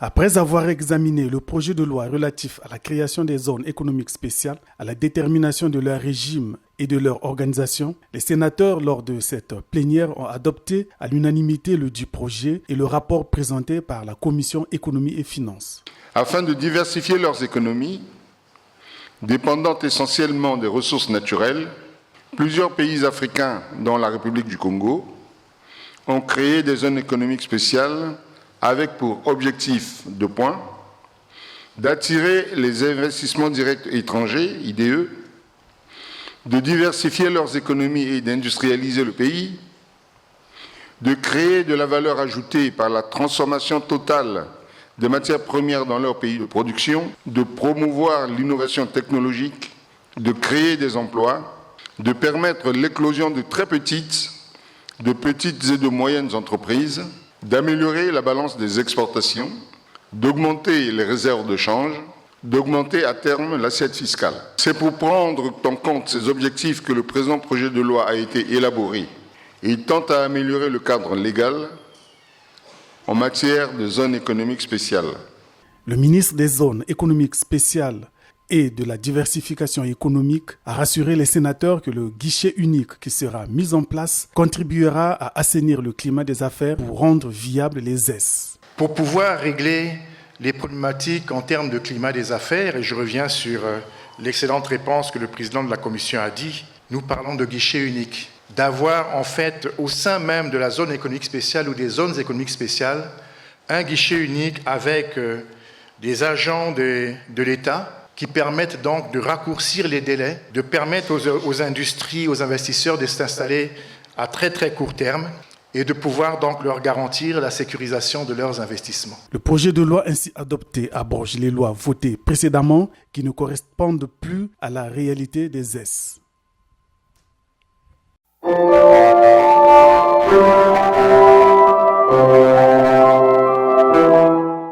Après avoir examiné le projet de loi relatif à la création des zones économiques spéciales, à la détermination de leur régime et de leur organisation, les sénateurs, lors de cette plénière, ont adopté à l'unanimité le dit projet et le rapport présenté par la Commission économie et finances. Afin de diversifier leurs économies, dépendantes essentiellement des ressources naturelles, plusieurs pays africains, dont la République du Congo, ont créé des zones économiques spéciales avec pour objectif de point d'attirer les investissements directs étrangers, IDE, de diversifier leurs économies et d'industrialiser le pays, de créer de la valeur ajoutée par la transformation totale des matières premières dans leur pays de production, de promouvoir l'innovation technologique, de créer des emplois, de permettre l'éclosion de très petites et de moyennes entreprises, d'améliorer la balance des exportations, d'augmenter les réserves de change, d'augmenter à terme l'assiette fiscale. C'est pour prendre en compte ces objectifs que le présent projet de loi a été élaboré. Il tente à améliorer le cadre légal en matière de zones économiques spéciales. Le ministre des zones économiques spéciales et de la diversification économique a rassuré les sénateurs que le guichet unique qui sera mis en place contribuera à assainir le climat des affaires pour rendre viables les ZES. Pour pouvoir régler les problématiques en termes de climat des affaires, et je reviens sur l'excellente réponse que le président de la Commission a dit, nous parlons de guichet unique. D'avoir en fait au sein même de la zone économique spéciale ou des zones économiques spéciales un guichet unique avec des agents de l'État qui permettent donc de raccourcir les délais, de permettre aux industries, aux investisseurs de s'installer à très très court terme et de pouvoir donc leur garantir la sécurisation de leurs investissements. Le projet de loi ainsi adopté abroge les lois votées précédemment qui ne correspondent plus à la réalité des ZES.